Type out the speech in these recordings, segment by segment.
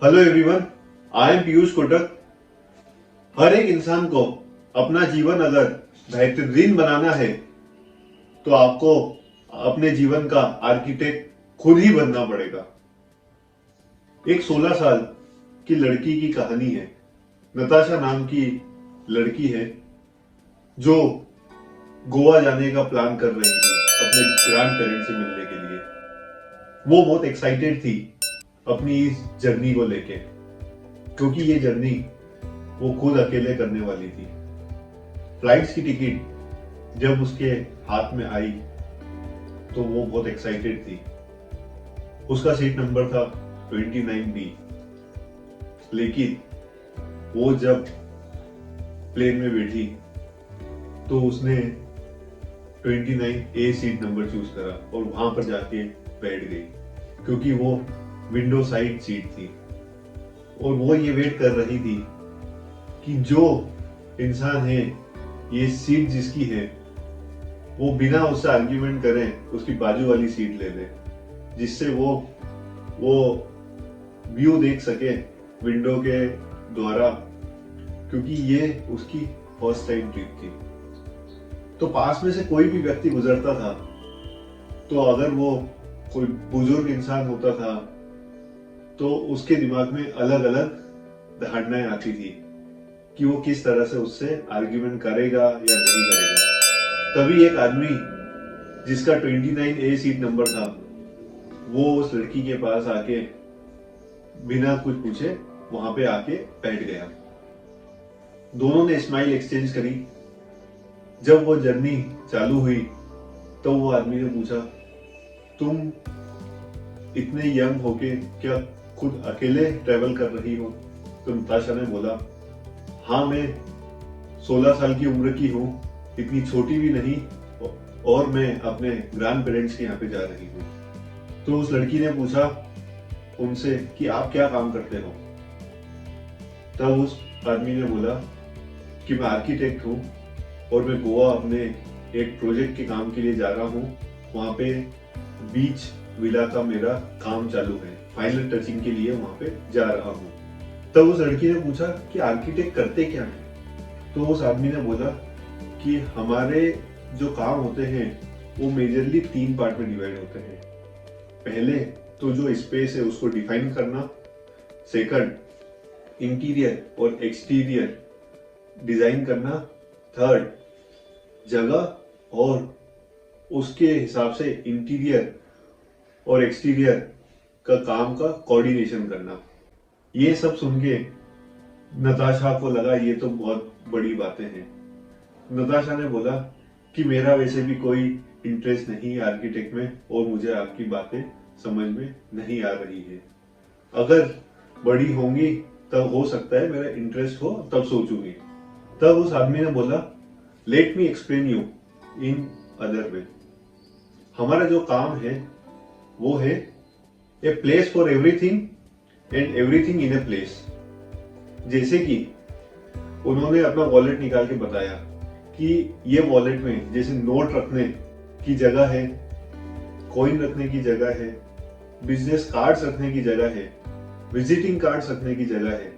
Hello everyone, I am Piyush Kotak. हर एक इंसान को अपना जीवन अगर बेहतरीन बनाना है तो आपको अपने जीवन का आर्किटेक्ट खुद ही बनना पड़ेगा। एक 16 साल की लड़की की कहानी है। नताशा नाम की लड़की है जो गोवा जाने का प्लान कर रही थी अपने ग्रैंड पेरेंट्स से मिलने के लिए। वो बहुत एक्साइटेड थी अपनी इस जर्नी को लेके, क्योंकि ये जर्नी वो खुद अकेले करने वाली थी। फ्लाइट्स की टिकट जब उसके हाथ में आई तो वो बहुत एक्साइटेड थी। उसका सीट नंबर था 29B, लेकिन वो जब प्लेन में बैठी तो उसने 29A सीट नंबर चूज करा और वहां पर जाके बैठ गई, क्योंकि वो विंडो साइड सीट थी और वो ये वेट कर रही थी कि जो इंसान है, ये सीट जिसकी है, वो बिना उससे आर्ग्यूमेंट करें उसकी बाजू वाली सीट ले ले, जिससे वो व्यू देख सके विंडो के द्वारा, क्योंकि ये उसकी फर्स्ट टाइम ट्रिप थी। तो पास में से कोई भी व्यक्ति गुजरता था तो अगर वो कोई बुजुर्ग इंसान होता था तो उसके दिमाग में अलग अलग धारणाएं आती थी कि वो किस तरह से उससे आर्ग्यूमेंट करेगा या नहीं करेगा। तभी एक आदमी जिसका 29A सीट नंबर था, वो उस लड़की के पास आके बिना कुछ पूछे वहां पे आके बैठ गया। दोनों ने स्माइल एक्सचेंज करी। जब वो जर्नी चालू हुई तो वो आदमी ने पूछा, तुम इतने यंग होके क्या खुद अकेले ट्रेवल कर रही हो? तो नताशा ने बोला, हाँ, मैं 16 साल की उम्र की हूँ, इतनी छोटी भी नहीं, और मैं अपने ग्रैंड पेरेंट्स के यहाँ पे जा रही हूँ। तो उस लड़की ने पूछा उनसे कि आप क्या काम करते हो? तब उस आदमी ने बोला कि मैं आर्किटेक्ट हूँ और मैं गोवा अपने एक प्रोजेक्ट के काम के लिए जा रहा हूँ। वहां पे बीच विला का मेरा काम चालू है, फाइनल टचिंग के लिए वहां पे जा रहा हूँ। तब उस लड़की ने पूछा कि आर्किटेक्ट करते क्या है? तो उस आदमी ने बोला कि हमारे जो काम होते हैं वो मेजरली 3 पार्ट में डिवाइड होते हैं। पहले तो जो स्पेस है उसको डिफाइन करना, सेकंड इंटीरियर और एक्सटीरियर डिजाइन करना, थर्ड जगह और उसके हिसाब से इंटीरियर और एक्सटीरियर का काम का कोऑर्डिनेशन करना। ये सब सुन के नताशा को लगा ये तो बहुत बड़ी बातें हैं। नताशा ने बोला कि मेरा वैसे भी कोई इंटरेस्ट नहीं है आर्किटेक्ट में और मुझे आपकी बातें समझ में नहीं आ रही है। अगर बड़ी होंगी तब हो सकता है मेरा इंटरेस्ट हो, तब सोचूंगी। तब उस आदमी ने बोला, let me explain you in other way. हमारा जो काम है वो है a place for everything and everything in a place. जैसे कि उन्होंने अपना वॉलेट निकाल के बताया कि ये वॉलेट में जैसे नोट रखने की जगह है, कॉइन रखने की जगह है, बिजनेस कार्ड्स रखने की जगह है, विजिटिंग कार्ड्स रखने की जगह है,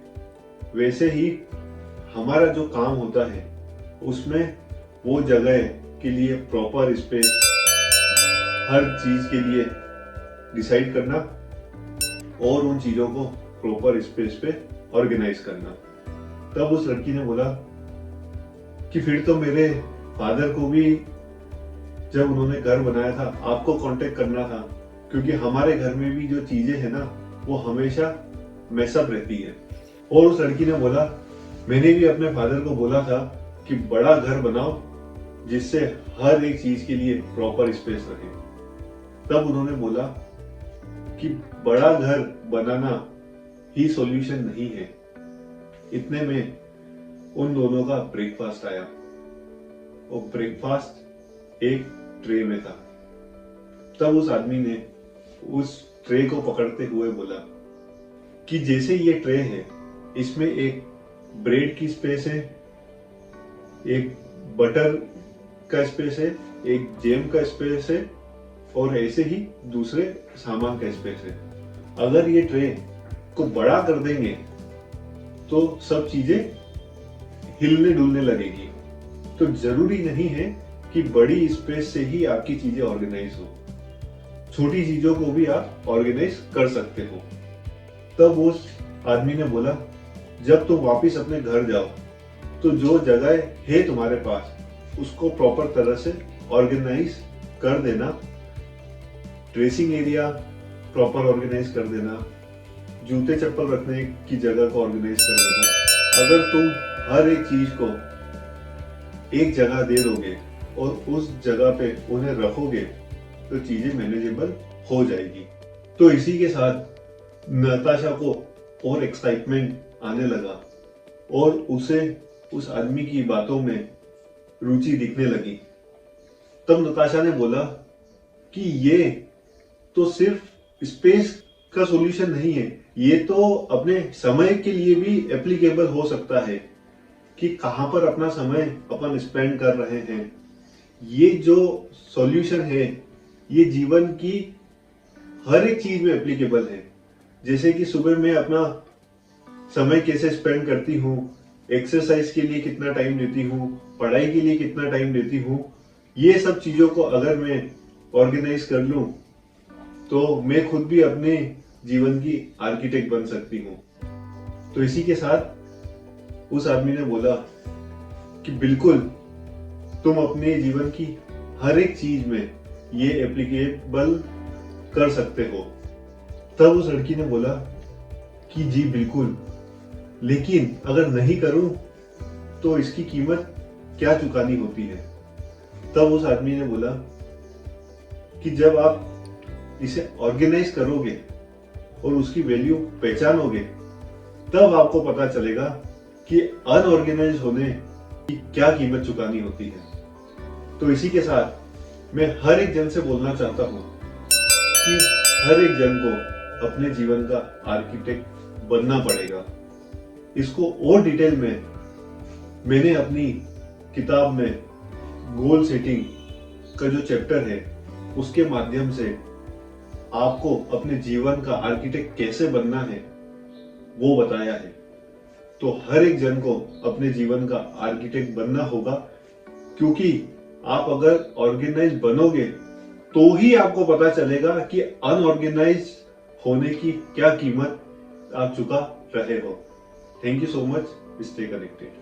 वैसे ही हमारा जो काम होता है उसमें वो जगह के लिए प्रॉपर स्पेस हर चीज के लिए डिसाइड करना और उन चीजों को प्रॉपर स्पेस पे ऑर्गेनाइज करना। तब उस लड़की ने बोला कि फिर तो मेरे फादर को भी जब उन्होंने घर बनाया था आपको कांटेक्ट करना था, क्योंकि हमारे घर में भी जो चीजें हैं ना वो हमेशा मैसअप रहती है। और उस लड़की ने बोला, मैंने भी अपने फादर को बोला था कि बड़ा घर बनाओ जिससे हर एक चीज के लिए प्रॉपर स्पेस रहे। तब उन्होंने बोला कि बड़ा घर बनाना ही सॉल्यूशन नहीं है। इतने में उन दोनों का ब्रेकफास्ट आया और ब्रेकफास्ट एक ट्रे में था। तब उस आदमी ने उस ट्रे को पकड़ते हुए बोला कि जैसे ये ट्रे है, इसमें एक ब्रेड की स्पेस है, एक बटर का स्पेस है, एक जेम का स्पेस है और ऐसे ही दूसरे सामान का स्पेस है। अगर ये ट्रे को बड़ा कर देंगे तो सब चीजें हिलने डुलने लगेगी। तो जरूरी नहीं है कि बड़ी स्पेस से ही आपकी चीजें ऑर्गेनाइज हो, छोटी चीजों को भी आप ऑर्गेनाइज कर सकते हो। तब उस आदमी ने बोला, जब तुम वापस अपने घर जाओ तो जो जगह है तुम्हारे पास उसको प्रॉपर तरह से ऑर्गेनाइज कर देना, ड्रेसिंग एरिया प्रॉपर ऑर्गेनाइज कर देना, जूते चप्पल रखने की जगह को ऑर्गेनाइज कर देना। अगर तुम हर एक चीज को एक जगह दे दोगे और उस जगह पे उन्हें रखोगे तो चीजें मैनेजेबल हो जाएगी। तो इसी के साथ नताशा को और एक्साइटमेंट आने लगा और उसे उस आदमी की बातों में रुचि दिखने लगी। तब नताशा ने बोला कि ये तो सिर्फ स्पेस का सॉल्यूशन नहीं है, ये तो अपने समय के लिए भी एप्लीकेबल हो सकता है कि कहां पर अपना समय अपन स्पेंड कर रहे हैं। ये जो सॉल्यूशन है ये जीवन की हर एक चीज में एप्लीकेबल है। जैसे कि सुबह में अपना समय कैसे स्पेंड करती हूँ, एक्सरसाइज के लिए कितना टाइम देती हूँ, पढ़ाई के लिए कितना टाइम देती हूँ, ये सब चीजों को अगर मैं ऑर्गेनाइज कर लूं तो मैं खुद भी अपने जीवन की आर्किटेक्ट बन सकती हूँ। तो इसी के साथ उस आदमी ने बोला कि बिल्कुल तुम अपने जीवन की हर एक चीज में ये एप्लीकेबल कर सकते हो। तब उस लड़की ने बोला कि जी बिल्कुल, लेकिन अगर नहीं करूं तो इसकी कीमत क्या चुकानी होती है। तब उस आदमी ने बोला कि जब आप इसे ऑर्गेनाइज करोगे और उसकी वैल्यू पहचानोगे तब आपको पता चलेगा कि अनऑर्गेनाइज होने की क्या कीमत चुकानी होती है। तो इसी के साथ मैं हर एक जन से बोलना चाहता हूं कि हर एक जन को अपने जीवन का आर्किटेक्ट बनना पड़ेगा। इसको और डिटेल में मैंने अपनी किताब में गोल सेटिंग का जो चैप्टर है उसके माध्यम से आपको अपने जीवन का आर्किटेक्ट कैसे बनना है वो बताया है। तो हर एक जन को अपने जीवन का आर्किटेक्ट बनना होगा, क्योंकि आप अगर ऑर्गेनाइज बनोगे तो ही आपको पता चलेगा कि अनऑर्गेनाइज होने की क्या कीमत आप चुका रहे हो। Thank you so much. Stay connected.